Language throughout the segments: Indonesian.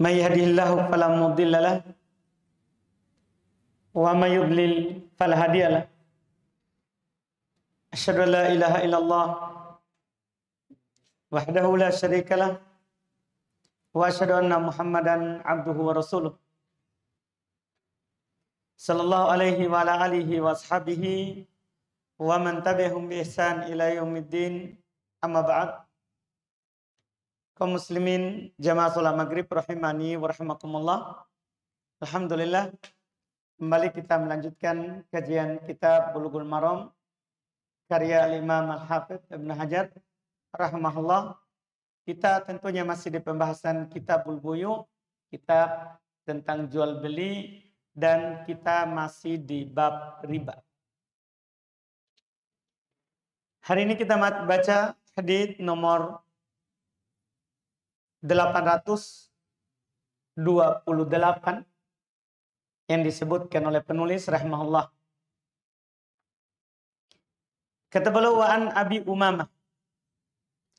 May yahdihillahu fala mudilla lahu wa may yudlil fala hadiya lahu. Asyhadu an la ilaha illallah wahdahu la syarika lahu wa asyhadu anna Muhammadan abduhu wa rasuluh. Sallallahu alaihi wa ala alihi wa ashabihi wa man tabi'ahum bi ihsan ila yaumiddin. Amma ba'd. Kaum muslimin jamaah salat maghrib rahimani wa rahimakumullah. Alhamdulillah, kembali kita melanjutkan kajian kitab Bulughul Maram karya Imam Al-Hafidz Ibnu Hajar rahimahullah. Kita tentunya masih di pembahasan Kitabul Buyu, kitab tentang jual beli, dan kita masih di bab riba. Hari ini kita baca hadits nomor 828 yang disebutkan oleh penulis rahimahullah. Kata beliau, wa an Abi Umamah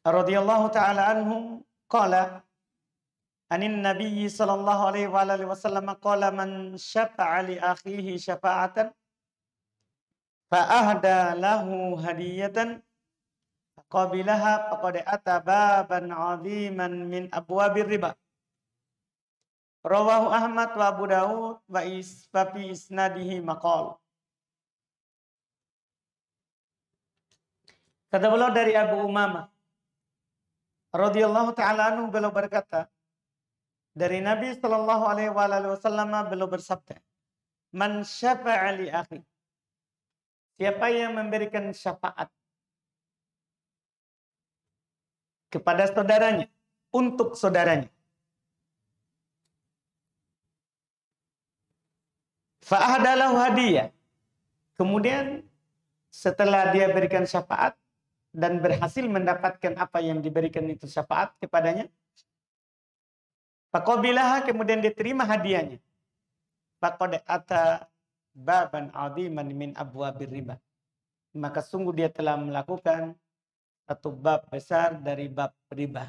radhiyallahu ta'ala anhu qala anin nabiyyi sallallahu alaihi wa alihi wasallam qala man syafa'a li akhihi syafa'atan fa ahda lahu hadiyatan qabilaha faqad ata baban 'aziman min abwabir riba. Rawahu Ahmad wa Abu Daud wa fi isnadihi maqal. Kata beliau dari Abu Umamah radhiyallahu ta'ala anhu, beliau berkata, dari Nabi sallallahu alaihi wasallam beliau bersabda, man syafa'a li akhi, siapa yang memberikan syafaat kepada saudaranya, untuk saudaranya, fa'ahdalahu hadiyah, kemudian setelah dia berikan syafaat dan berhasil mendapatkan apa yang diberikan itu syafaat kepadanya, faqabilaha, kemudian diterima hadiahnya, faqad ata baban 'aziman min abwabir riba, maka sungguh dia telah melakukan satu bab besar dari bab riba.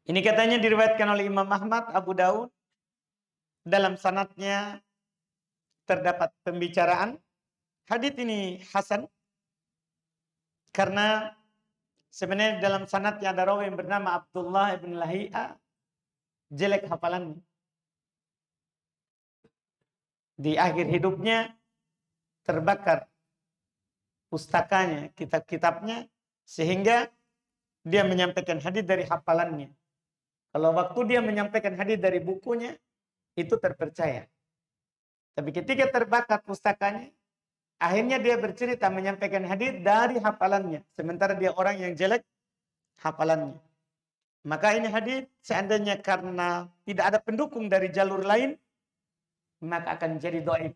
Ini katanya diriwayatkan oleh Imam Ahmad, Abu Daud. Dalam sanadnya terdapat pembicaraan. Hadits ini hasan karena sebenarnya dalam sanadnya ada rawi yang bernama Abdullah ibn Lahi'a, jelek hafalannya. Di akhir hidupnya terbakar pustakanya, kitab-kitabnya, sehingga dia menyampaikan hadis dari hafalannya. Kalau waktu dia menyampaikan hadis dari bukunya, itu terpercaya. Tapi ketika terbakar pustakanya, akhirnya dia bercerita menyampaikan hadis dari hafalannya, sementara dia orang yang jelek hafalannya. Maka ini hadis seandainya karena tidak ada pendukung dari jalur lain, maka akan jadi dhaif,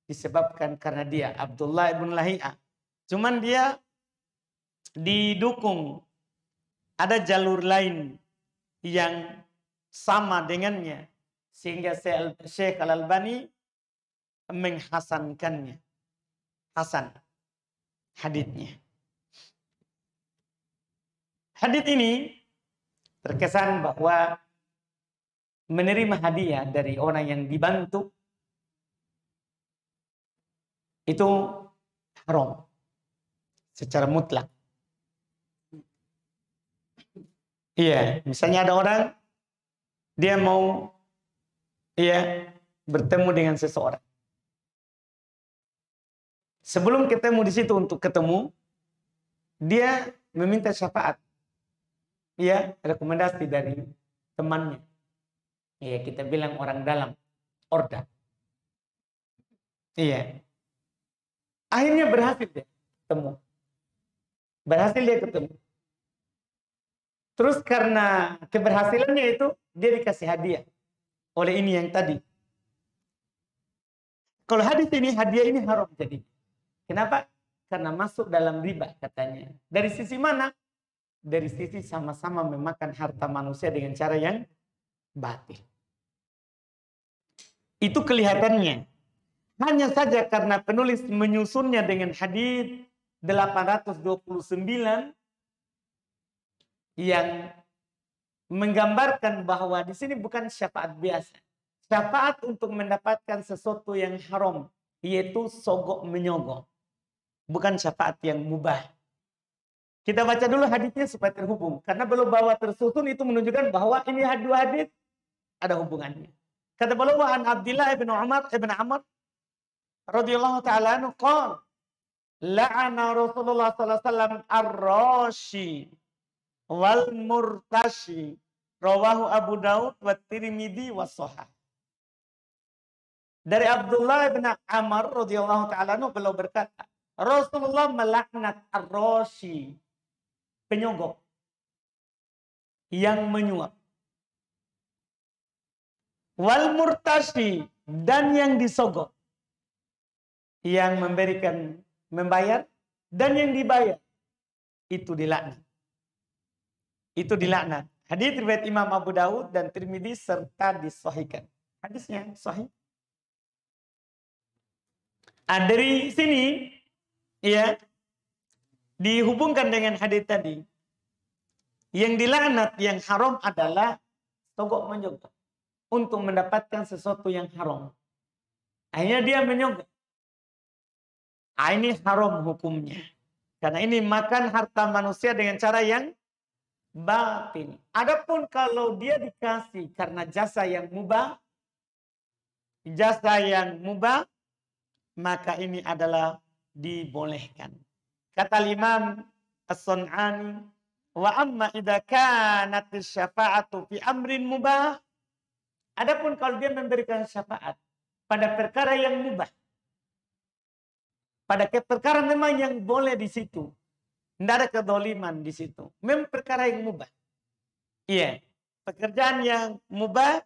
disebabkan karena dia Abdullah ibn Lahi'a. Cuman dia didukung ada jalur lain yang sama dengannya, sehingga Syekh Al-Albani menghasankannya. Hasan haditsnya. Hadits ini terkesan bahwa menerima hadiah dari orang yang dibantu itu haram secara mutlak. Iya, misalnya ada orang dia mau bertemu dengan seseorang. Sebelum ketemu di situ, untuk ketemu, dia meminta syafaat. Rekomendasi dari temannya. Kita bilang orang dalam, orda. Akhirnya berhasil dia ketemu. Berhasil dia ketemu. Terus karena keberhasilannya itu, dia dikasih hadiah oleh ini yang tadi. Kalau hadis ini, hadiah ini haram jadi. Kenapa? Karena masuk dalam riba katanya. Dari sisi mana? Dari sisi sama-sama memakan harta manusia dengan cara yang batil. Itu kelihatannya. Hanya saja karena penulis menyusunnya dengan hadis 829 yang menggambarkan bahwa di sini bukan syafaat biasa. Syafaat untuk mendapatkan sesuatu yang haram, yaitu sogok menyogok. Bukan syafaat yang mubah. Kita baca dulu hadisnya supaya terhubung. Karena belum bawa tersusun itu menunjukkan bahwa ini dua hadis ada hubungannya. Kata beliau an Abdullah ibn Amr radhiyallahu ta'ala anhu qala la'ana Rasulullah sallallahu alaihi wasallam ar-rashi wal murtashi rawahu Abu Daud wa Tirmidzi wa Shahih. Dari Abdullah bin Amr radhiyallahu ta'ala anhu beliau berkata, Rasulullah melaknat ar-rashi, penyogok yang menyuap, wal murtashi, dan yang disogok, yang membayar dan yang dibayar, itu dilaknat. Itu dilaknat. Hadis riwayat Imam Abu Daud dan Tirmidzi serta disahihkan. Hadisnya sahih. Dari sini ya dihubungkan dengan hadis tadi. Yang dilaknat, yang haram adalah sogok menyogok untuk mendapatkan sesuatu yang haram. Akhirnya dia menyogok. Ini haram hukumnya. Karena ini makan harta manusia dengan cara yang batin. Adapun kalau dia dikasih karena jasa yang mubah, maka ini adalah dibolehkan. Kata Imam As-Sun'ani, wa amma idza kanat syafa'atu fi amrin mubah. Adapun kalau dia memberikan syafaat pada perkara yang mubah, pada perkara memang yang boleh di situ, tidak ada kedoliman di situ, memang perkara yang mubah. Iya, pekerjaan yang mubah,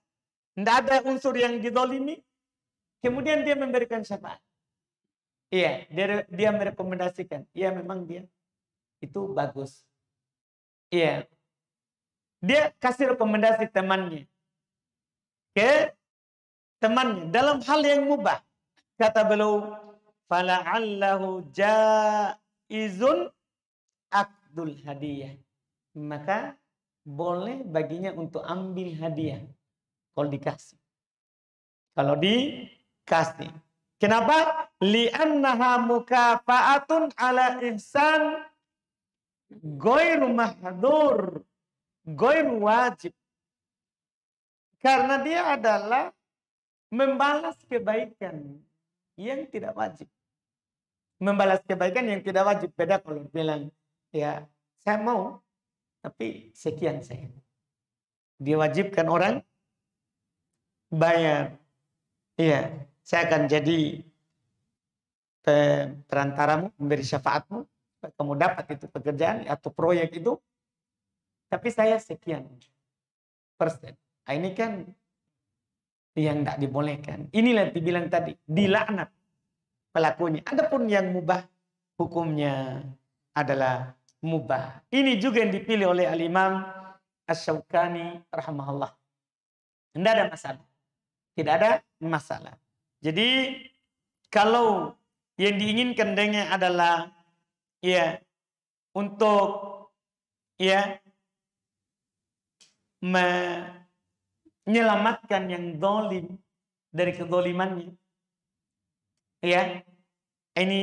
tidak ada unsur yang didolimi, kemudian dia memberikan syafaat. Iya, dia merekomendasikan. Iya, memang dia itu bagus. Iya, dia kasih rekomendasi temannya ke temannya dalam hal yang mubah. Kata beliau, fala'allahu jaizun akdul hadiah. Maka boleh baginya untuk ambil hadiah kalau dikasih. Kalau dikasih. Kenapa? Li'annaha mukafa'atun ala ihsan ghairu mahdur, ghairu wajib. Karena dia adalah membalas kebaikan yang tidak wajib. Membalas kebaikan yang tidak wajib. Beda kalau bilang, ya saya mau, tapi sekian saya. Dia wajibkan orang bayar. Iya, saya akan jadi perantaramu, memberi syafaatmu, kamu dapat itu pekerjaan atau proyek itu, tapi saya sekian persen. Nah, ini kan yang tidak dibolehkan. Inilah yang dibilang tadi, dilaknat pelakunya. Adapun yang mubah, hukumnya adalah mubah. Ini juga yang dipilih oleh Al-Imam Asy-Syaukani rahimahullah. Tidak ada masalah. Tidak ada masalah. Jadi kalau yang diinginkan dengan adalah ya untuk ya menyelamatkan yang zalim dari kezalimannya, ya ini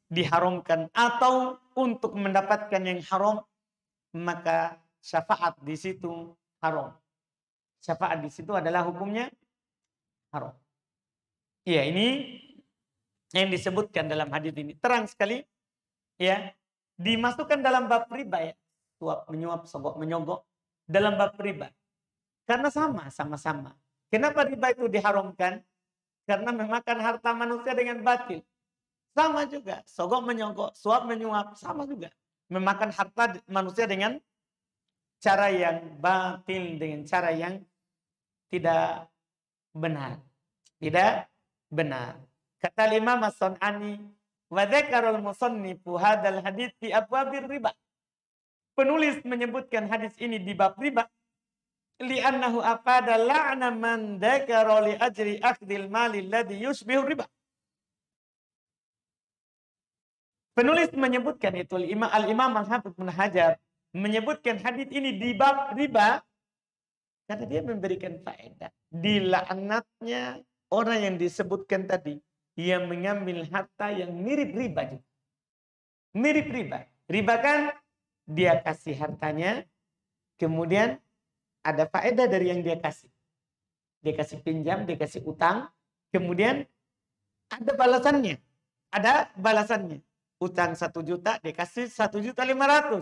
diharamkan, atau untuk mendapatkan yang haram, maka syafaat di situ haram. Syafaat di situ adalah hukumnya haram. Ya, ini yang disebutkan dalam hadis ini terang sekali, ya, dimasukkan dalam bab riba, ya, suap menyuap, sogok menyogok, dalam bab riba. Karena sama-sama. Kenapa riba itu diharamkan? Karena memakan harta manusia dengan batil. Sama juga, sogok menyogok, suap menyuap, sama juga. Memakan harta manusia dengan cara yang batil, dengan cara yang tidak benar. Tidak benar. Kata Imam As-Sun'ani, wa dzakarul musannifu hadzal hadits fi abwabir riba. Penulis menyebutkan hadis ini di bab riba, li'annahu afada la'na man dzakara li ajri akhdil mali alladhi yushbihu riba. Penulis menyebutkan itu, Al-Imam Al-Hafidz Ibnu Hajar menyebutkan hadis ini di bab riba Karena dia memberikan faedah. Dilaknatnya orang yang disebutkan tadi, yang mengambil harta yang mirip riba juga. Mirip riba. Riba kan dia kasih hartanya, kemudian ada faedah dari yang dia kasih. Dia kasih pinjam, dia kasih utang, kemudian ada balasannya. Ada balasannya. Utang 1 juta, dia kasih 1.500.000.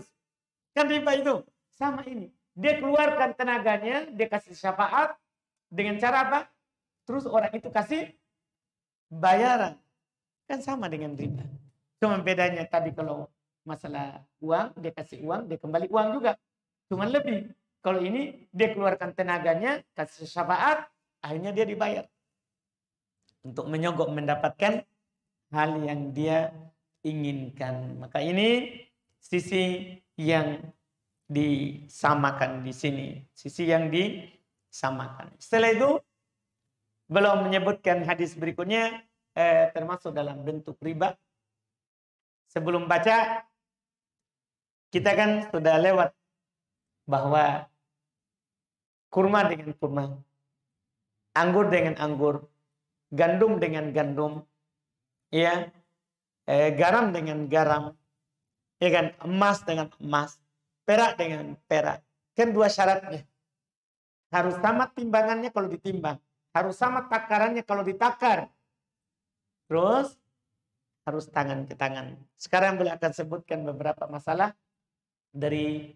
Kan riba itu. Sama ini. Dia keluarkan tenaganya, dia kasih syafaat. Dengan cara apa? Terus orang itu kasih bayaran. Kan sama dengan riba. Cuma bedanya tadi kalau masalah uang, dia kasih uang, dia kembali uang juga. Cuma lebih. Kalau ini, dia keluarkan tenaganya, kasih syafaat, akhirnya dia dibayar. Untuk menyogok mendapatkan hal yang dia inginkan. Maka ini sisi yang disamakan di sini. Sisi yang disamakan. Setelah itu, belum menyebutkan hadis berikutnya, termasuk dalam bentuk riba. Sebelum baca, kita kan sudah lewat bahwa kurma dengan kurma, anggur dengan anggur, gandum dengan gandum, ya, garam dengan garam, ya kan, emas dengan emas, perak dengan perak. Kan 2 syaratnya. Harus sama timbangannya kalau ditimbang, harus sama takarannya kalau ditakar. Terus harus tangan ke tangan. Sekarang beliau akan sebutkan beberapa masalah dari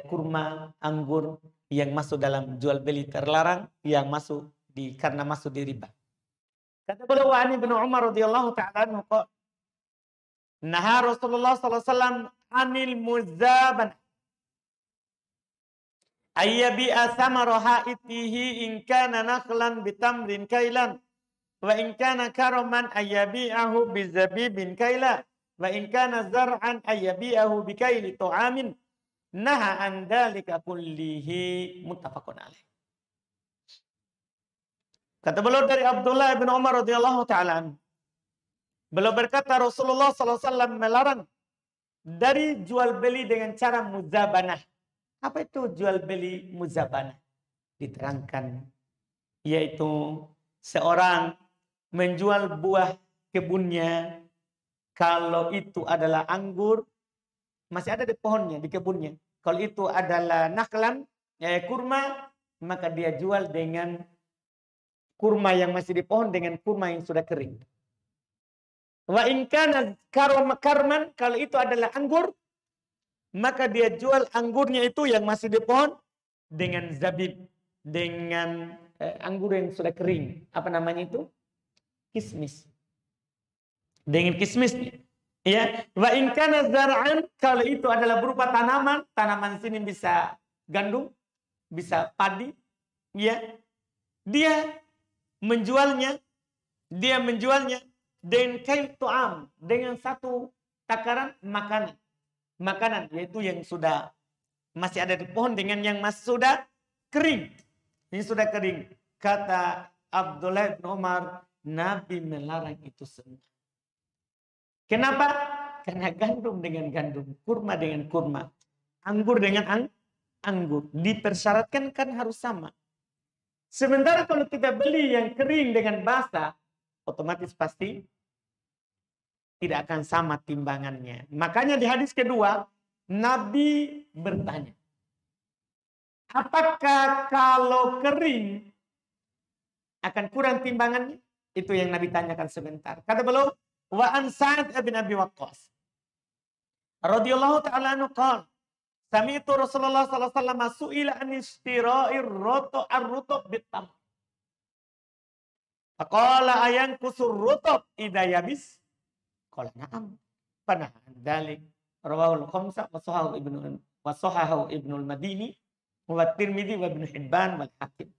kurma, anggur yang masuk dalam jual beli terlarang, yang masuk karena masuk di riba. Kata beliau, wa ani bin Umar radhiyallahu ta'ala anhu qala naha Rasulullah sallallahu alaihi wasallam anil muzaban ayyabi'a samara haitihi in kana nakhlan bitamrin kailan wa in kana karaman ayyabi'ahu bizabibin kaila wa in kana zar'an ayyabi'ahu bikaili tu'amin naha an dzalika kullihi muttafaqun alaih. Kata beliau dari Abdullah bin Umar radhiyallahu ta'ala, beliau berkata Rasulullah SAW melarang dari jual beli dengan cara muzabanah. Apa itu jual beli muzabanah? Diterangkan, yaitu seorang menjual buah kebunnya, kalau itu adalah anggur, masih ada di pohonnya, di kebunnya. Kalau itu adalah naklan, kurma, maka dia jual dengan kurma yang masih di pohon dengan kurma yang sudah kering. Wa in kana karman, kalau itu adalah anggur, maka dia jual anggurnya itu yang masih di pohon dengan zabib, dengan anggur yang sudah kering. Apa namanya itu? Kismis. Dengan kismisnya. Ya, wa in kana zar'an, kalau itu adalah berupa tanaman, tanaman sini bisa gandum, bisa padi, ya. Dia menjualnya dengan kail tu'am, dengan satu takaran makanan, yaitu yang sudah masih ada di pohon dengan yang masih sudah kering. Ini sudah kering. Kata Abdullah bin Umar, Nabi melarang itu semua. Kenapa? Karena gandum dengan gandum, kurma dengan kurma, anggur dengan anggur. Dipersyaratkan kan harus sama. Sementara kalau kita beli yang kering dengan basah, otomatis pasti tidak akan sama timbangannya. Makanya di hadis kedua, Nabi bertanya, apakah kalau kering akan kurang timbangannya? Itu yang Nabi tanyakan sebentar. Kata beliau, wa an Sa'ad bin Abi Waqqas radhiyallahu ta'ala anhu qala sami'tu Rasulullah sallallahu alaihi wasallam su'ila an istira'ir ar-rutub bitam. Faqala ayan kusur rutub idza yabis? Qala na'am. Panah dzalik rawahul khamsah wa sahahu Ibnul Madini wa Tirmidzi wa Ibnu Hibban wal Hakim.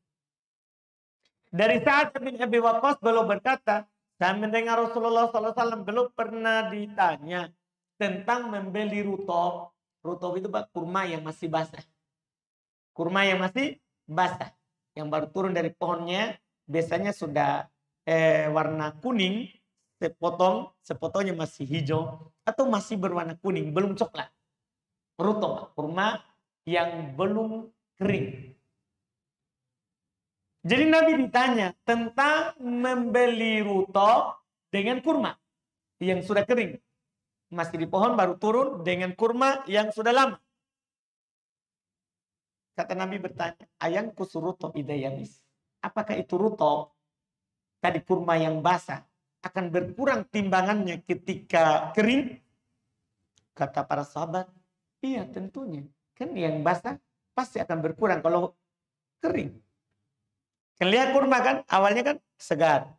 Dari Sa'ad bin Abi Waqqas beliau berkata, saya mendengar Rasulullah SAW belum pernah ditanya tentang membeli rutop. Rutop itu kurma yang masih basah. Kurma yang masih basah. Yang baru turun dari pohonnya. Biasanya sudah warna kuning. Sepotongnya masih hijau. Atau masih berwarna kuning. Belum coklat. Rutop. Kurma yang belum kering. Jadi Nabi ditanya tentang membeli rutop dengan kurma yang sudah kering. Masih di pohon baru turun dengan kurma yang sudah lama. Kata Nabi bertanya, ayang kusuruto idayamis. Apakah itu rutop? Tadi kurma yang basah akan berkurang timbangannya ketika kering? Kata para sahabat, iya tentunya. Kan yang basah pasti akan berkurang kalau kering. Kan lihat kurma kan, awalnya kan segar.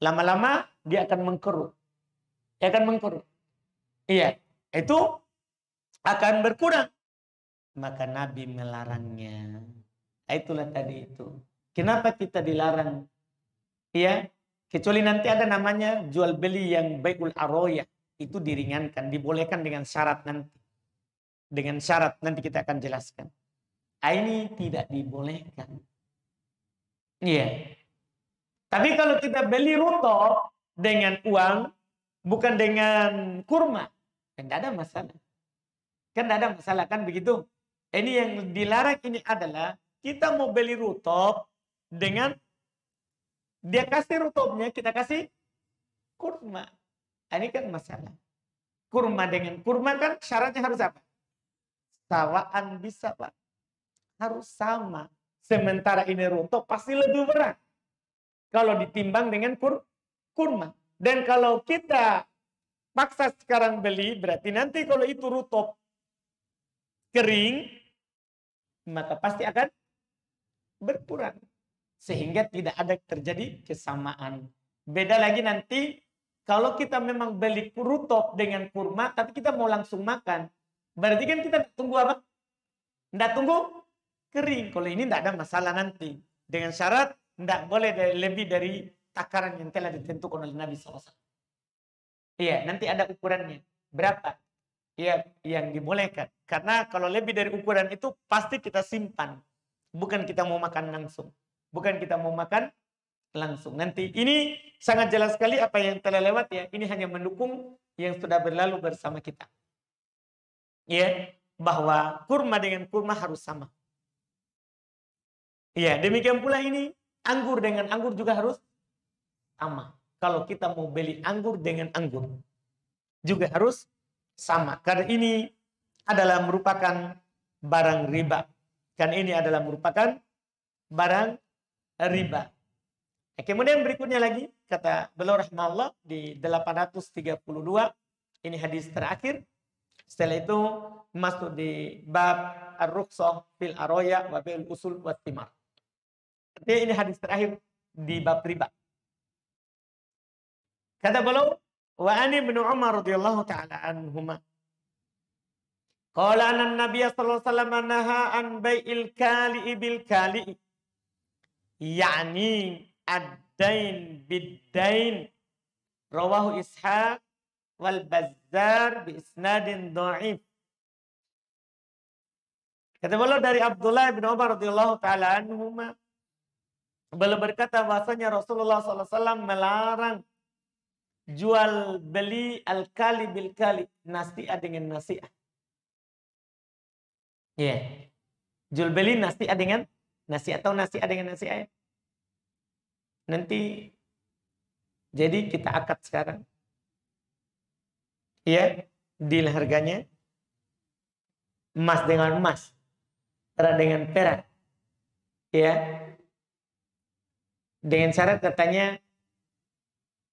Lama-lama dia akan mengkerut. Dia akan mengkerut. Iya, itu akan berkurang. Maka Nabi melarangnya. Itulah tadi itu. Kenapa kita dilarang? Iya, kecuali nanti ada namanya jual beli yang bai'ul aroya. Itu diringankan, dibolehkan dengan syarat nanti. Dengan syarat nanti kita akan jelaskan. Ini tidak dibolehkan. Iya. Tapi kalau kita beli rutop dengan uang, bukan dengan kurma, kan tidak ada masalah. Kan tidak ada masalah, kan begitu? Ini yang dilarang ini adalah kita mau beli rutop dengan dia kasih rutopnya, kita kasih kurma. Ini kan masalah. Kurma dengan kurma kan syaratnya harus apa? Sawaan bisa Pak. Harus sama. Sementara ini rutop pasti lebih berat. Kalau ditimbang dengan kurma. Dan kalau kita paksa sekarang beli, berarti nanti kalau itu rutop kering, maka pasti akan berkurang. Sehingga tidak ada terjadi kesamaan. Beda lagi nanti, kalau kita memang beli rutop dengan kurma, tapi kita mau langsung makan. Berarti kan kita tunggu apa? Tidak tunggu kering. Kalau ini tidak ada masalah nanti. Dengan syarat tidak boleh lebih dari takaran yang telah ditentukan oleh Nabi SAW. Iya, nanti ada ukurannya. Berapa? Ya, yang dibolehkan. Karena kalau lebih dari ukuran itu pasti kita simpan. Bukan kita mau makan langsung. Bukan kita mau makan langsung. Nanti ini sangat jelas sekali apa yang telah lewat ya. Ini hanya mendukung yang sudah berlalu bersama kita. Ya, bahwa kurma dengan kurma harus sama. Iya, demikian pula ini anggur dengan anggur juga harus sama. Kalau kita mau beli anggur dengan anggur juga harus sama. Karena ini adalah merupakan barang riba. Kan ini adalah merupakan barang riba. Kemudian berikutnya lagi kata beliau rahimahullah di 832, ini hadis terakhir. Setelah itu masuk di bab ar-rukhsah fil aroya wa bil usul wa thimar. Ini hadis terakhir di bab riba. Kata beliau, wa ani bin Umar radhiyallahu taala anhuma. Qala anna Nabiy sallallahu alaihi wasallam naha an bai'il kali'i bil kali'i. Yani ad-dain bid-dain. Rawahu Ishaq wal Bazzar bi isnadin dhaif. Kata beliau dari Abdullah bin Umar radhiyallahu taala anhuma, beliau berkata bahasanya Rasulullah SAW melarang jual beli al-kali bil kali, nasi'ah dengan nasi'ah. Ya, yeah. Jual beli nasi'ah dengan nasi'ah atau nasi'ah dengan nasi'ah. Nanti jadi kita akad sekarang. Ya, deal harganya emas dengan emas, perak dengan perak. Ya. Dengan syarat katanya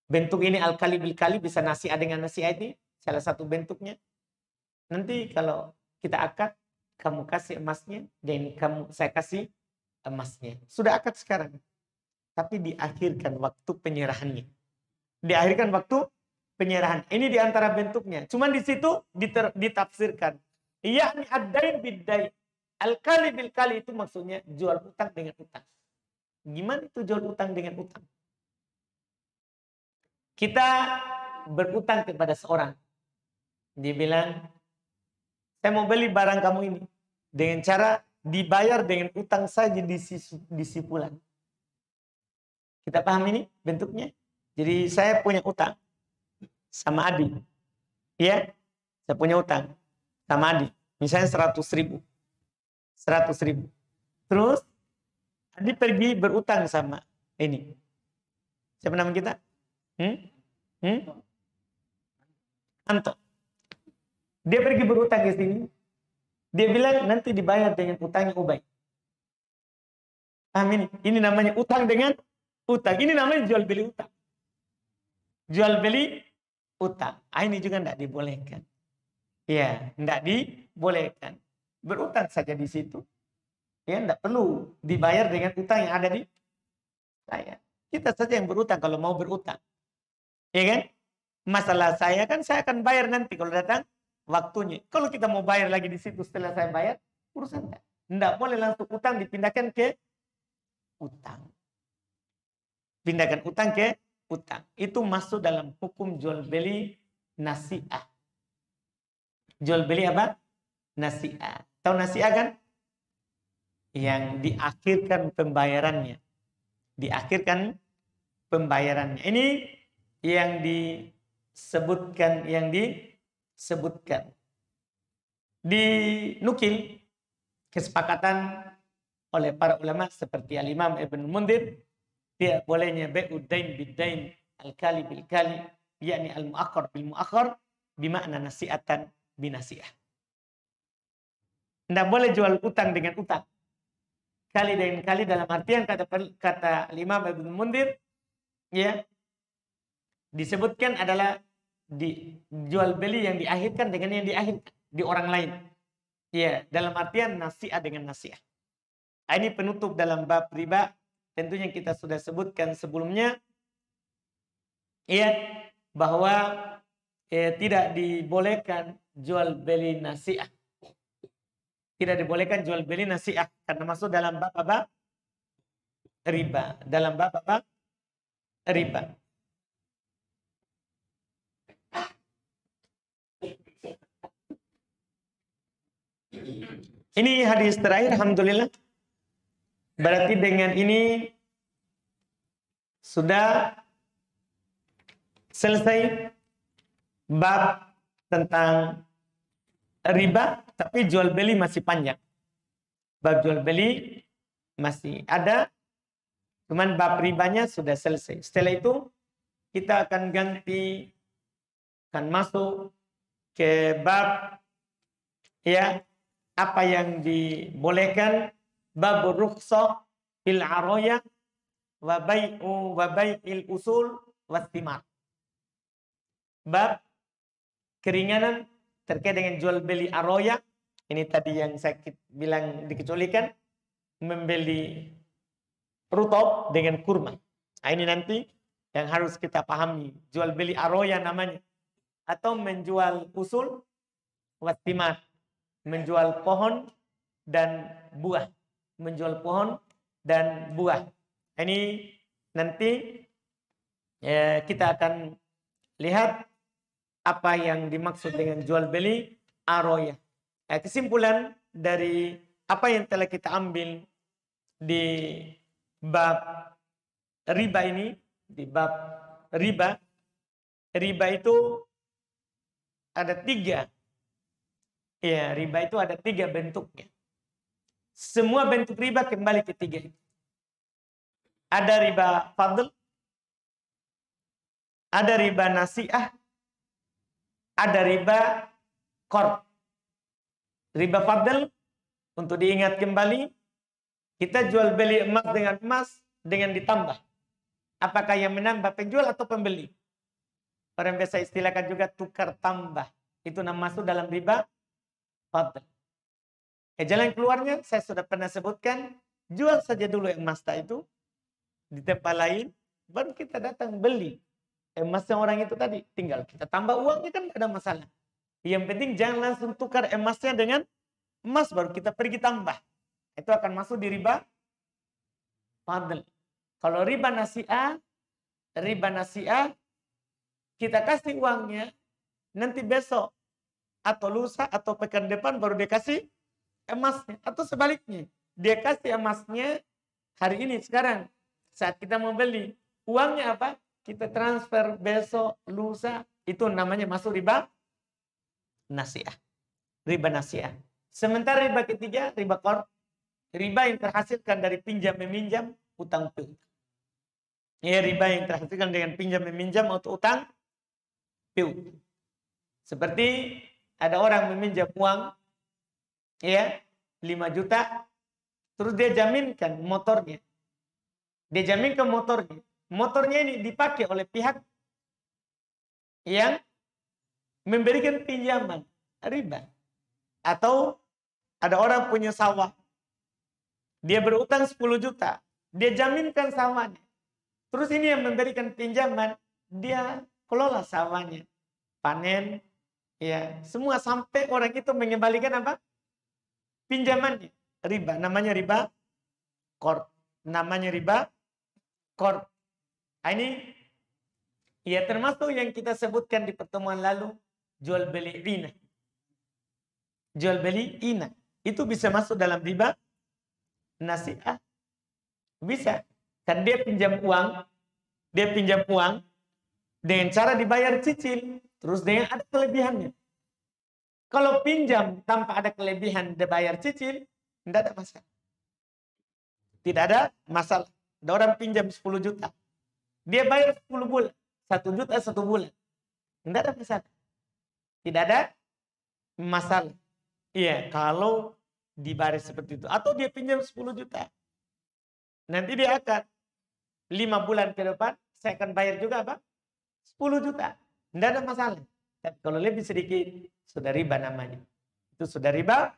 bentuk ini al-kali bil kali, bisa nasi'ah dengan nasi'ah, ini salah satu bentuknya. Nanti kalau kita akad, kamu kasih emasnya dan saya kasih emasnya. Sudah akad sekarang. Tapi diakhirkan waktu penyerahannya. Diakhirkan waktu penyerahan. Ini di antara bentuknya. Cuman di situ ditafsirkan. Yakni ad-dain bid-dain. Al-kali bil kali itu maksudnya jual utang dengan utang. Gimana itu jual utang dengan utang? Kita berutang kepada seorang. Dia bilang, saya mau beli barang kamu ini. Dengan cara dibayar dengan utang saja di sipulan. Kita paham ini bentuknya? Jadi saya punya utang sama Adi. Ya, saya punya utang sama Adi. Misalnya 100.000. 100.000. Terus Adi pergi berutang sama ini. Siapa nama kita? Anto. Dia pergi berutang ke sini. Dia bilang nanti dibayar dengan utangnya Ubay. Amin. Ini namanya utang dengan utang. Ini namanya jual beli utang. Jual beli utang. Ini juga tidak dibolehkan. Ya, tidak dibolehkan. Berutang saja di situ. Ya, tidak perlu dibayar dengan utang yang ada di saya. Kita saja yang berutang kalau mau berutang. Ya kan? Masalah saya kan saya akan bayar nanti kalau datang waktunya. Kalau kita mau bayar lagi di situ setelah saya bayar, urusan tidak. Tidak boleh langsung utang dipindahkan ke utang. Pindahkan utang ke utang. Itu masuk dalam hukum jual beli nasi'ah. Jual beli apa? Nasi'ah. Tahu nasi'ah kan? Yang diakhirkan pembayarannya. Diakhirkan pembayarannya. Ini yang disebutkan, dinukil kesepakatan oleh para ulama seperti Al-Imam Ibn Mundir, tidak bolehnya bai'udain biddain al-kali bil kali, yakni al-mu'akhkhar bil mu'akhkhar, bimakna nasi'atan binasi'ah. Tidak boleh jual utang dengan utang. Kali dengan kali dalam artian kata Imam Ibn Mundir, ya, disebutkan adalah jual beli yang diakhirkan dengan yang diakhirkan di orang lain. Ya, dalam artian nasi'ah dengan nasi'ah. Ini penutup dalam bab riba. Tentunya kita sudah sebutkan sebelumnya, ya, bahwa tidak dibolehkan jual beli nasi'ah. Tidak dibolehkan jual beli nasi'ah karena masuk dalam bab apa? Riba. Dalam bab apa? Riba. Ini hadis terakhir, alhamdulillah. Berarti dengan ini sudah selesai bab tentang riba, tapi jual beli masih panjang. Bab jual beli masih ada, cuman bab ribanya sudah selesai. Setelah itu kita akan masuk ke bab, ya, apa yang dibolehkan, bab rukhsah fil araya wa bai'il usul wastimar. Bab keringanan terkait dengan jual beli araya. Ini tadi yang saya bilang dikecualikan, membeli rutab dengan kurma. Nah, ini nanti yang harus kita pahami, jual beli araya namanya, atau menjual usul wastimar, menjual pohon dan buah. Menjual pohon dan buah. Ini nanti kita akan lihat apa yang dimaksud dengan jual beli araya. Kesimpulan dari apa yang telah kita ambil di bab riba ini, di bab riba, riba itu ada 3. Ya, riba itu ada 3 bentuknya. Semua bentuk riba kembali ke 3 itu. Ada riba fadl, ada riba nasi'ah, ada riba qard. Riba fadl, untuk diingat kembali, kita jual beli emas dengan emas dengan ditambah. Apakah yang menambah penjual atau pembeli? Orang biasa istilahkan juga tukar tambah. Itu masuk dalam riba fadl. Jalan keluarnya saya sudah pernah sebutkan, jual saja dulu emas itu di tempat lain, baru kita datang beli emasnya orang itu tadi. Tinggal kita tambah uangnya, kan tidak ada masalah. Yang penting jangan langsung tukar emasnya dengan emas baru kita pergi tambah. Itu akan masuk di riba fadl. Kalau riba nasi'ah, kita kasih uangnya, nanti besok atau lusa atau pekan depan baru dia kasih emasnya, atau sebaliknya, dia kasih emasnya hari ini sekarang saat kita mau beli, uangnya apa? Kita transfer besok, lusa, itu namanya masuk riba nasi'ah. Riba nasi'ah. Sementara riba ketiga, riba qard. riba yang terhasilkan dari pinjam meminjam, utang piutang. Ya, riba yang terhasilkan dengan pinjam meminjam atau utang piutang. Seperti ada orang meminjam uang, ya, 5 juta, terus dia jaminkan motornya. Dia jaminkan motornya. Motornya ini dipakai oleh pihak yang memberikan pinjaman, riba. Atau ada orang punya sawah, dia berutang 10 juta, dia jaminkan sawahnya. Terus ini yang memberikan pinjaman, dia kelola sawahnya, panen, ya, semua sampai orang itu mengembalikan apa? Pinjamannya. Riba, namanya riba qard. Namanya riba qard. Ini ya termasuk yang kita sebutkan di pertemuan lalu, jual beli inah. Jual beli inah. Itu bisa masuk dalam riba nasi'ah. Bisa. Kan dia pinjam uang dengan cara dibayar cicil, terus dengan ada kelebihannya. Kalau pinjam tanpa ada kelebihan dibayar cicil, tidak ada masalah. Tidak ada masalah. Ada orang pinjam 10 juta. Dia bayar 10 bulan. 1 juta 1 bulan. Tidak ada masalah. Tidak ada masalah. Iya, kalau dibayar seperti itu. Atau dia pinjam 10 juta. Nanti dia akan 5 bulan ke depan, saya akan bayar juga apa? 10 juta. Tidak ada masalah. Tapi kalau lebih sedikit, sudah riba namanya. Itu sudah riba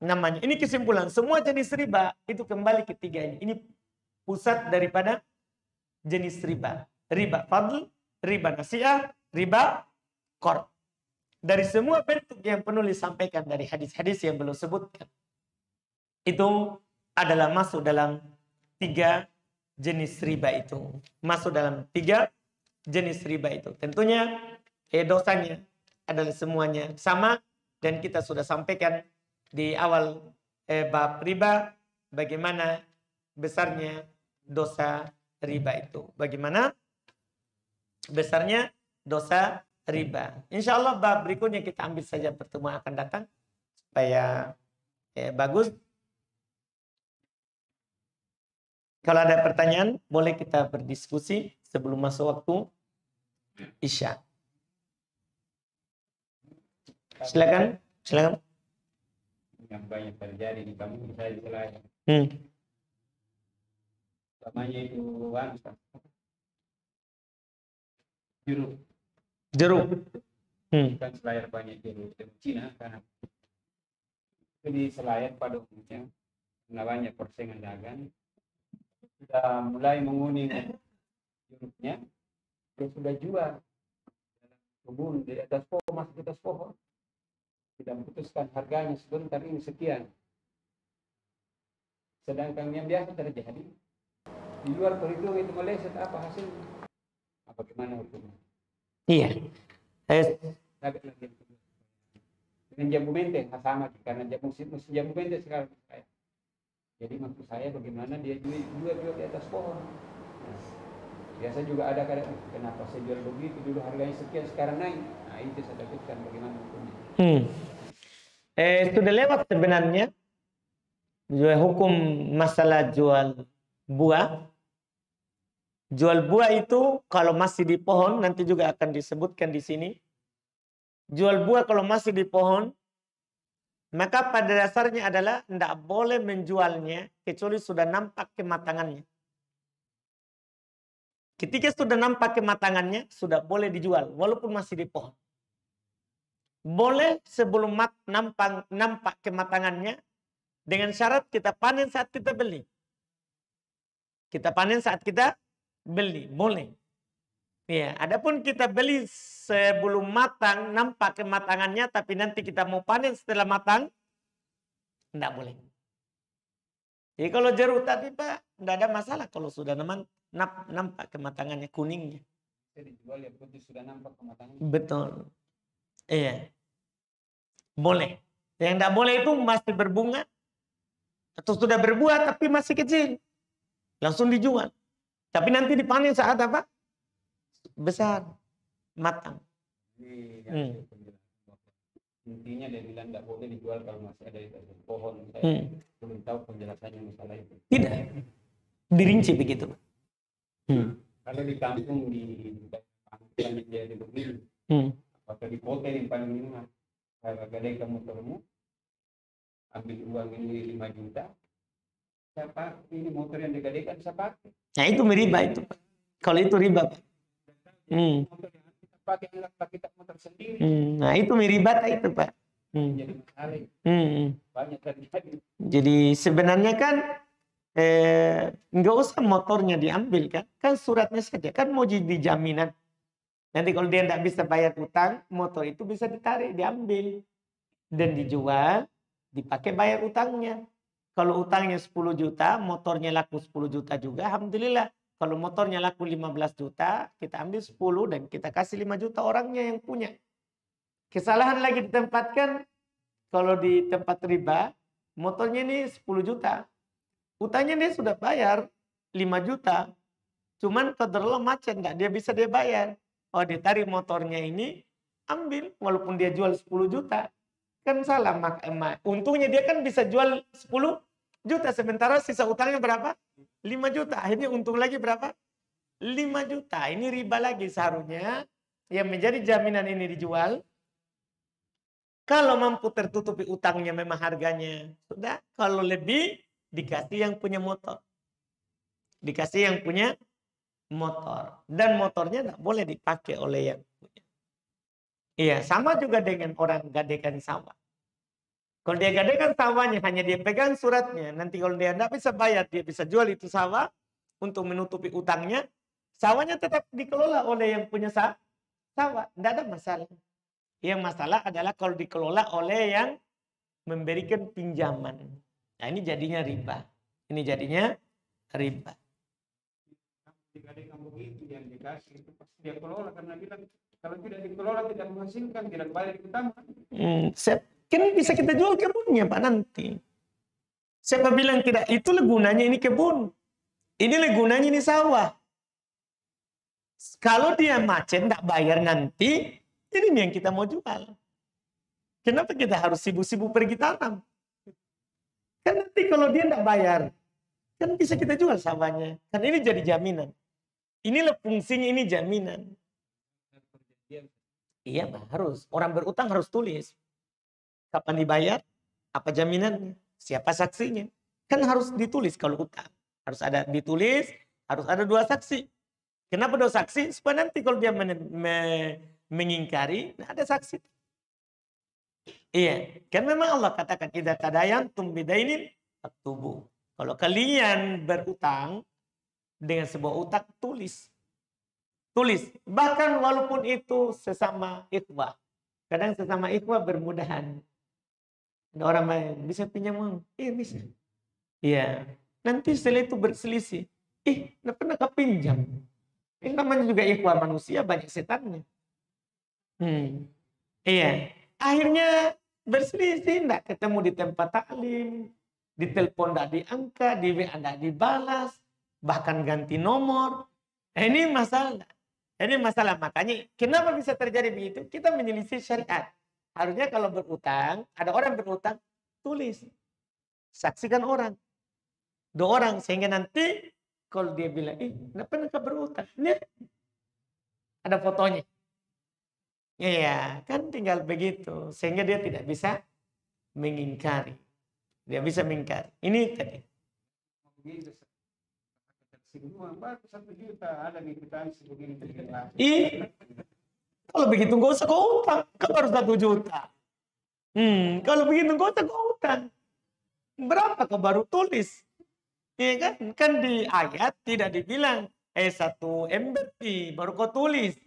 namanya. Ini kesimpulan. Semua jenis riba itu kembali ke tiga ini. Ini pusat daripada jenis riba. Riba fadl, riba nasi'ah, riba qard. Dari semua bentuk yang penulis sampaikan dari hadis-hadis yang belum sebutkan, itu adalah masuk dalam 3 jenis riba itu. Masuk dalam 3 jenis riba itu. Tentunya dosanya adalah semuanya sama, dan kita sudah sampaikan di awal bab riba bagaimana besarnya dosa riba itu. Bagaimana besarnya dosa riba. Insya Allah bab berikutnya kita ambil saja pertemuan akan datang supaya bagus. Kalau ada pertanyaan boleh kita berdiskusi sebelum masuk waktu Isya. Silakan. Yang banyak terjadi di kampung saya di Selayar. Namanya itu jeruk. Kan Selayar banyak jeruk Cina karena di Selayar pada umumnya namanya persaingan dagang sudah mulai menguning jeruknya, terus sudah jual kebun di atas pohon, masuk di atas pohon, tidak memutuskan harganya sebentar ini sekian. Sedangkan yang biasa terjadi di luar perhitungan itu meleset apa hasilnya? Apa gimana hukumnya? Iya. Dengan jambu mente sama karena musim jambu mente sekarang. Jadi maksud saya bagaimana dia jual di atas pohon. Nah, biasa juga ada kadang kenapa saya jual begitu dulu harganya sekian sekarang naik. Nah itu saya takutkan bagaimana hukumnya. Sudah lewat sebenarnya hukum masalah jual buah. Jual buah itu kalau masih di pohon, nanti juga akan disebutkan di sini. Jual buah kalau masih di pohon, maka pada dasarnya adalah tidak boleh menjualnya kecuali sudah nampak kematangannya. Ketika sudah nampak kematangannya, sudah boleh dijual walaupun masih di pohon. Boleh sebelum nampak kematangannya, dengan syarat kita panen saat kita beli. Kita panen saat kita beli, boleh. Ya, adapun kita beli sebelum matang, nampak kematangannya, tapi nanti kita mau panen setelah matang, tidak boleh. Jadi kalau jeruk tadi Pak, tidak ada masalah kalau sudah nampak kematangannya, kuningnya. Jadi dijual ya putih sudah nampak kematangannya. Betul. Iya. Boleh. Yang tidak boleh itu masih berbunga atau sudah berbuah tapi masih kecil. Langsung dijual. Tapi nanti dipanen saat apa? Besar, matang. Intinya dia bilang tidak boleh dijual kalau masih ada di atas pohon. Saya belum tahu penjelasannya masalah itu. Tidak dirinci begitu. Kalau di kampung di dia di begini, atau di kota yang paling minimal, kalau gadaikan motormu, ambil uang ini 5 juta, siapa ini motor yang digadaikan saya pakai. Nah itu riba itu, Pak. Kalau itu riba, Pak. Motor yang kita pakai adalah kita motor sendiri. Nah itu riba itu, Pak. Jadi masalah banyak terjadi. Jadi sebenarnya kan nggak usah motornya diambil kan suratnya saja kan mau jadi jaminan. Nanti kalau dia tidak bisa bayar utang, motor itu bisa ditarik, diambil dan dijual, dipakai bayar utangnya. Kalau utangnya 10 juta, motornya laku 10 juta juga, alhamdulillah. Kalau motornya laku 15 juta, kita ambil 10 dan kita kasih 5 juta orangnya yang punya. Kesalahan lagi ditempatkan, kalau di tempat riba, motornya ini 10 juta. Utangnya dia sudah bayar 5 juta. Cuman qadarullah macet, enggak dia bisa dia bayar. Oh ditarik motornya ini, ambil. Walaupun dia jual 10 juta. Kan salah. Untungnya dia kan bisa jual 10 juta. Sementara sisa utangnya berapa? 5 juta. Akhirnya untung lagi berapa? 5 juta. Ini riba lagi seharusnya. Yang menjadi jaminan ini dijual. Kalau mampu tertutupi utangnya memang harganya. Sudah. Kalau lebih dikasih yang punya motor. Dikasih yang punya motor. Dan motornya tidak boleh dipakai oleh yang punya. Iya, sama juga dengan orang gadaikan sawah. Kalau dia gadaikan sawahnya, hanya dia pegang suratnya. Nanti kalau dia tidak bisa bayar, dia bisa jual itu sawah untuk menutupi utangnya. Sawahnya tetap dikelola oleh yang punya sawah. Tidak ada masalah. Yang masalah adalah kalau dikelola oleh yang memberikan pinjaman. Nah ini jadinya riba. Ini jadinya riba. Digadaikan begitu yang dikasih itu pasti dia kelola karena bilang kalau tidak dikelola tidak menghasilkan tidak balik utama. Kan bisa kita jual kebunnya Pak nanti. Siapa bilang tidak? Itulah gunanya ini kebun. Inilah gunanya ini sawah. Kalau dia macet tidak bayar nanti, ini yang kita mau jual. Kenapa kita harus sibuk-sibuk pergi tanam? Kan nanti kalau dia tidak bayar, kan bisa kita jual sawahnya. Kan ini jadi jaminan. Inilah fungsinya ini jaminan. Iya, harus. Orang berutang harus tulis. Kapan dibayar? Apa jaminannya? Siapa saksinya? Kan harus ditulis kalau utang. Harus ada ditulis, harus ada 2 saksi. Kenapa 2 saksi? Supaya nanti kalau dia mengingkari, ada saksi. Iya, kan memang Allah katakan idza tadayantum bidainin faktubu. Kalau kalian berutang dengan sebuah utang, tulis. Tulis. Bahkan walaupun itu sesama ikhwah. Kadang sesama ikhwah bermudahan. Ada orang lain, bisa pinjam uang? Iya bisa. Iya. Nanti setelah itu berselisih. Nggak pernah kepinjam. Ini namanya juga ikhwah manusia, banyak setannya. Iya. Akhirnya berselisih, enggak ketemu di tempat taklim. Di telepon enggak diangkat, di WA enggak dibalas. Bahkan ganti nomor. Ini masalah. Ini masalah. Makanya kenapa bisa terjadi begitu? Kita menyelisih syariat. Harusnya kalau berutang, ada orang berutang, tulis. Saksikan orang. 2 orang. Sehingga nanti kalau dia bilang, enggak pernah berutang. Ini ada fotonya. Iya, kan tinggal begitu. Sehingga dia tidak bisa mengingkari. Dia bisa mengingkari. Ini tadi. Baru 1 juta ada di kwitansi begini. Kalau begitu nggak usah kau utang. Kau baru 1 juta. Kalau begitu nggak usah kau utang. Berapa kau baru tulis? Iya kan? Kan di ayat tidak dibilang 1 ember baru kau tulis.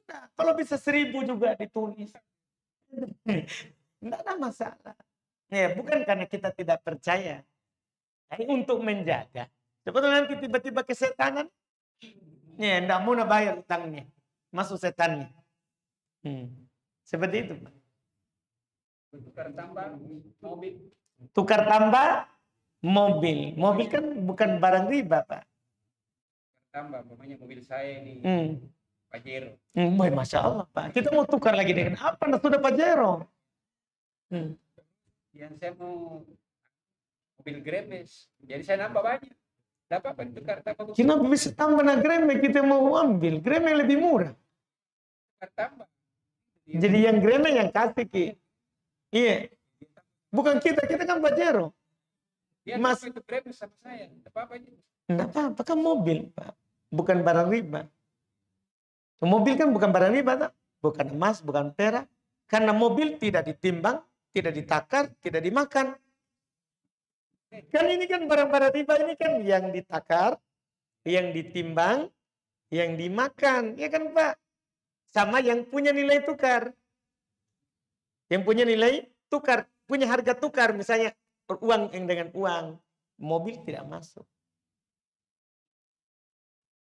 Nah, kalau bisa 1000 juga ditulis. Tidak ada masalah. Ya, bukan karena kita tidak percaya. Tapi untuk menjaga. Sebetulnya nanti tiba-tiba kesetanan. Ya, tidak mau bayar utangnya. Masuk setannya. Seperti itu. Tukar tambah mobil. Tukar tambah mobil. Mobil kan bukan barang riba, Pak. Tukar tambah, namanya mobil saya ini. Pajero. Masya Allah, Pak. Kita mau tukar lagi dengan apa? Nah, sudah Pajero. Yang saya mau mobil Gremes, jadi saya nambah banyak. Dapat apa tukar tambah? Kenapa bisa tambah na Gremeng kita mau ambil? Gremeng lebih murah. Tukar tambah. Jadi yang Gremeng yang kasih Ki. Iya. Bukan kita kan Pajero. Dia Mas, itu Gremes sama saya. Apa aja? enggak apa-apa kan mobil, Pak. Bukan barang riba. Mobil kan bukan barang riba, tak? Bukan emas, bukan perak. Karena mobil tidak ditimbang, tidak ditakar, tidak dimakan. Kan ini kan barang-barang riba ini kan yang ditakar, yang ditimbang, yang dimakan. Ya kan Pak? Sama yang punya nilai tukar. Yang punya nilai tukar, punya harga tukar. Misalnya uang yang dengan uang. Mobil tidak masuk.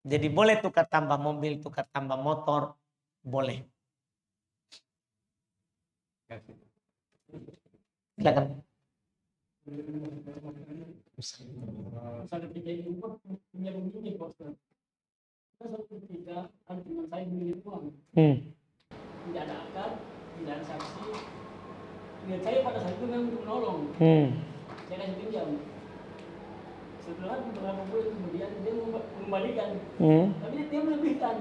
Jadi boleh tukar tambah mobil, tukar tambah motor. Boleh. Silakan. Misalnya tiga impor punya begini bos. Kita suatu ketika ada teman saya beli uang. Tidak ada akad, tidak ada saksi. Niat saya pada saat itu memang untuk menolong. Saya kasih pinjam. Setelah beberapa bulan kemudian dia mengembalikan. Tapi dia melebihkan.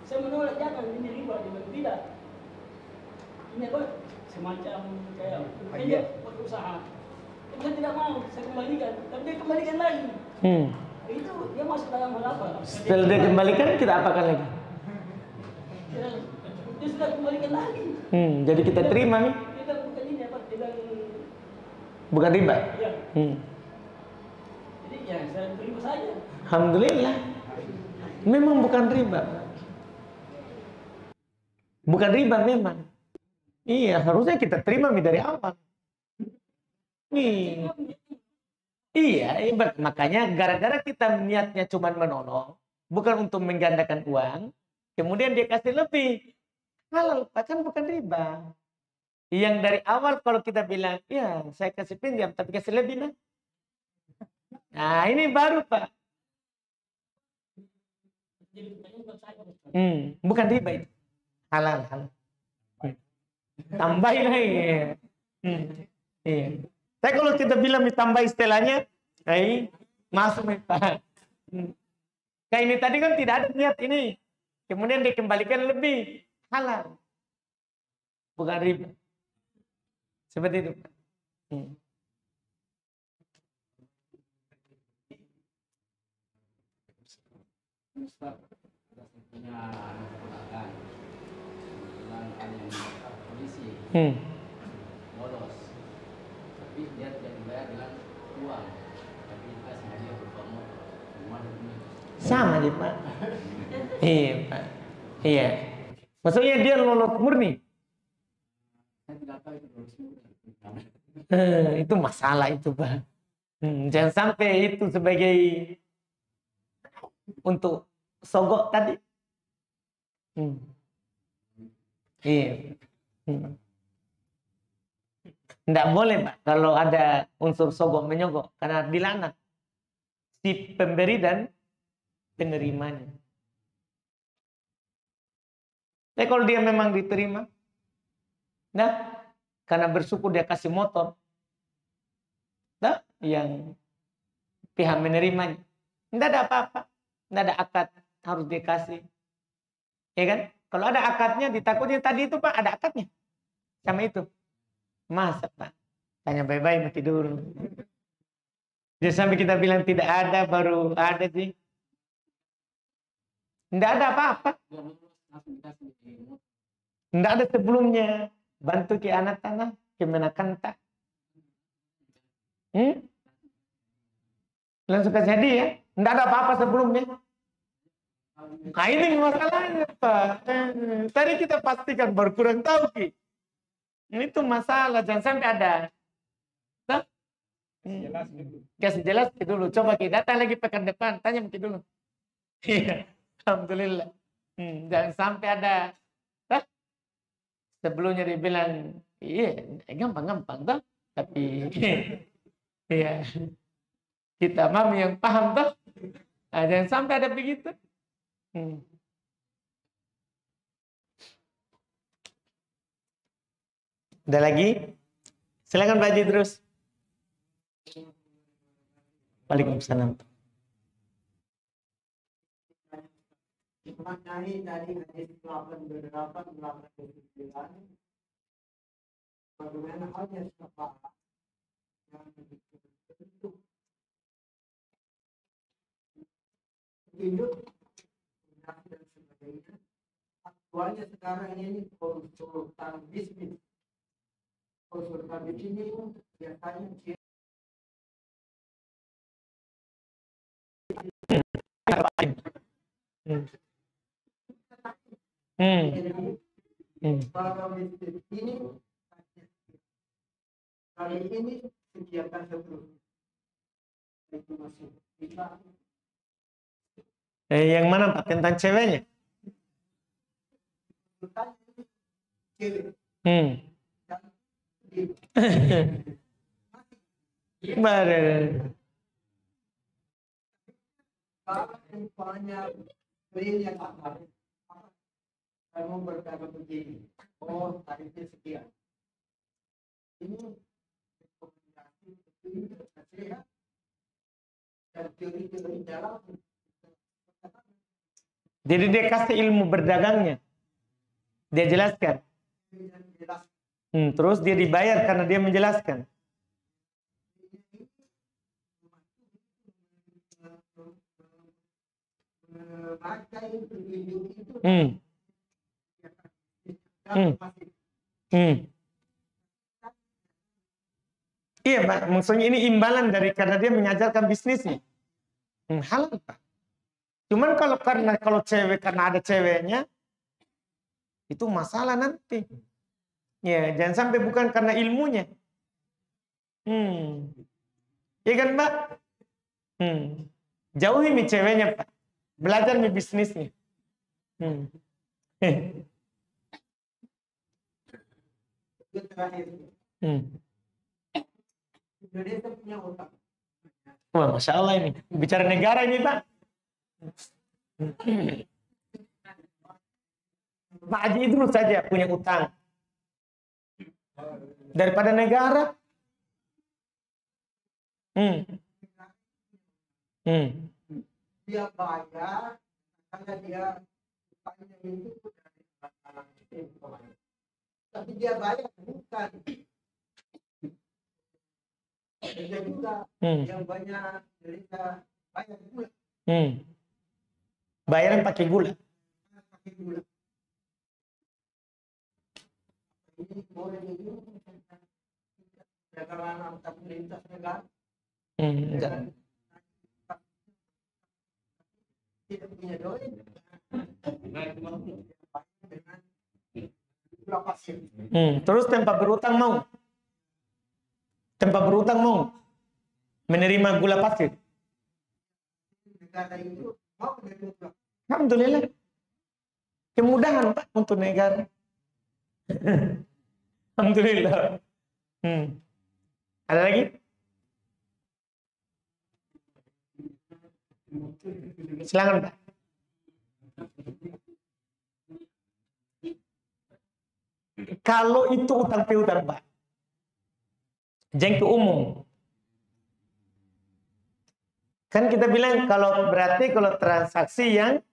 Saya menolak, jangan ini riba. Dia bilang tidak. Ini apa? Semacam kayak usaha. Dia tidak mau, saya kembalikan. Tapi dia kembalikan lagi. Itu dia masuk dalam hal apa? Setelah dia kembalikan, kita apakan lagi? Dia sudah kembalikan lagi. Jadi kita terima nih. Kita bukan ini apa? Tidak. Bukan riba. Ya. Jadi ya saya terima saja. Alhamdulillah. Memang bukan riba. Bukan riba memang. Iya, harusnya kita terima dari awal. Iya, makanya gara-gara kita niatnya cuma menolong, bukan untuk menggandakan uang, kemudian dia kasih lebih. Halal, kan bukan riba. Yang dari awal kalau kita bilang, ya saya kasih pinjam, tapi kasih lebih nah. Nah ini baru Pak. Bukan riba itu. Halal. Tambahin lagi. Iya. Tapi kalau kita bilang ditambah istilahnya, masuk nih Pak. Kayak ini tadi kan tidak ada niat ini. Kemudian dikembalikan lebih. Halal. Bukan riba. Seperti itu. Bolos, tapi dia tidak dibayar dengan uang, tapi dikasih hadiah berupa motor. Sama aja Pak. Iya Pak. Iya. Maksudnya dia lolos murni. Itu masalah itu Pak. Jangan sampai itu sebagai untuk sogok tadi. Iya. Tidak boleh Pak kalau ada unsur sogok menyogok karena dilarang si pemberi dan penerimanya. Tapi kalau dia memang diterima, nah karena bersyukur dia kasih motor, nah yang pihak menerimanya, tidak ada apa-apa, tidak ada akad harus dikasih, ya kan? Kalau ada akadnya ditakutnya tadi itu Pak ada akadnya sama itu. Masa Pak? Tanya baik-baik mati dulu. Jadi sampai kita bilang tidak ada, baru ada sih. Tidak ada apa-apa. Tidak ada sebelumnya. Bantu ke anak tanah, ke menakan tak. Langsung kasih hadiah. Tidak ada apa-apa sebelumnya. Nah ini masalahnya Pak. Tadi kita pastikan baru kurang tahu Ki. Itu masalah, jangan sampai ada. Kasih jelas dulu. Coba kita datang lagi pekan depan, tanya mungkin dulu. Iya, alhamdulillah. Jangan sampai ada. Sebelumnya dibilang, iya, gampang-gampang toh. Tapi, iya, kita mami yang paham toh. Nah, jangan sampai ada begitu. Ada lagi? Silakan Pak Haji terus. Waalaikumsalam. Maknai dari hadis 88-89 bagaimana halnya syafaat yang bentuk hidup dan sebagainya. Aktualnya sekarang ini konsultan bisnis. Konsultan bisnis ini biasanya Kalau bisnis ini kali ini kegiatan seterusnya itu masih bisa. Yang mana Pak? Tentang ceweknya? Cewek. Baru. Kalau umpamanya belinya tak kamu berkata begini, oh tarifnya sekian. Ini rekomendasi sehat dan teori-teori dalam. Jadi dia kasih ilmu berdagangnya. Dia jelaskan. Terus dia dibayar karena dia menjelaskan. Iya Pak, maksudnya ini imbalan dari karena dia mengajarkan bisnisnya. Halal Pak. Cuman kalau cewek karena ada ceweknya itu masalah nanti. Ya, jangan sampai bukan karena ilmunya. Iya kan Pak? Jauhi mi ceweknya Pak. Belajar mi bisnisnya. Indonesia punya utang. Wah, Masya Allah ini. Bicara negara ini Pak. Pak Haji Idrus saja punya utang. Daripada negara. Dia bayar karena dia utangnya itu dari tapi dia bayar bukan. Ada juga yang banyak cerita bayar gula. Bayaran pakai gula. Pakai gula. Ini boleh dihitung dagangan antar lintas negara. Enggak. Tidak punya doi. Terus tanpa berutang mau. Tanpa berutang mau menerima gula pasir. Negara itu mau menerima. Alhamdulillah. Kemudahan Pak untuk negara. Alhamdulillah. Ada lagi? Silakan Pak. Kalau itu utang piutang Pak, jangan ke umum. Kan kita bilang kalau berarti kalau transaksi yang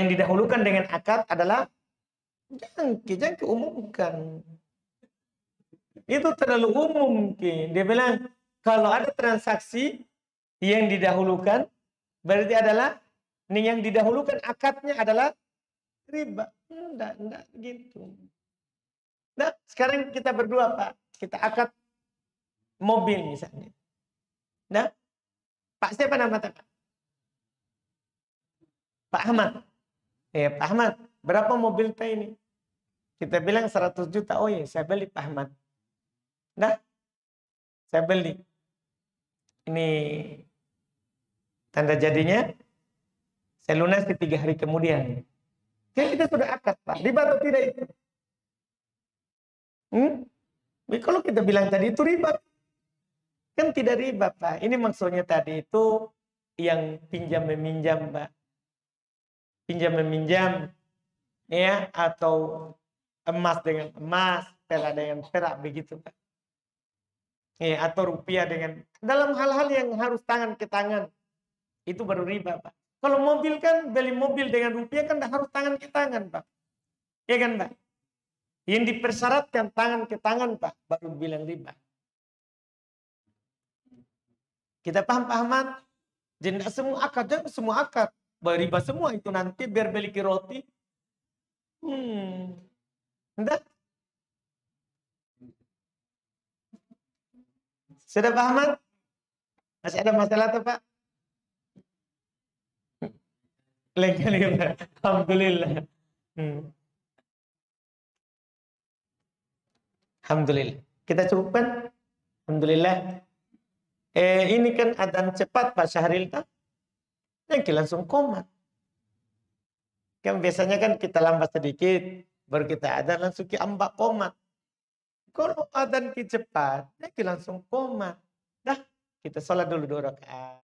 didahulukan dengan akad adalah jangan keumumkan. Itu terlalu umum. Dia bilang kalau ada transaksi yang didahulukan berarti adalah yang didahulukan akadnya adalah riba. Enggak gitu. Nah, sekarang kita berdua Pak, kita akad mobil misalnya. Nah, Pak siapa nama Pak? Pak Ahmad. Pak Ahmad, berapa mobil Pak ini? Kita bilang 100 juta. Oh ya, saya beli Pak Ahmad. Nah, saya beli. Ini tanda jadinya saya lunasi 3 hari kemudian. Kan kita sudah akad Pak. Riba atau tidak itu? Kalau kita bilang tadi itu riba. Kan tidak riba Pak. Ini maksudnya tadi itu yang pinjam meminjam Pak. Pinjam meminjam ya, atau emas dengan emas, perak dengan perak begitu Pak. Atau rupiah dengan, dalam hal-hal yang harus tangan ke tangan, itu baru riba Pak. Kalau mobil kan, beli mobil dengan rupiah kan harus tangan ke tangan Pak. Iya kan Pak? Yang dipersyaratkan tangan ke tangan Pak, baru bilang riba. Kita paham-pahaman? Jadi tidak semua akad, jangan semua akad. Riba semua itu nanti biar beli roti. Enggak? Sudah pahaman? Masih ada masalah tuh Pak? Lain kali Pak. Alhamdulillah. Alhamdulillah. Kita cukupkan. Alhamdulillah. Ini kan adzan cepat Pak Syahril tak? Yang langsung komat. Kan biasanya kan kita lambat sedikit, baru kita adzan langsung ke ambak komat. Kalau adzan cepat, yang langsung komat. Dah, kita sholat dulu 2 rakaat.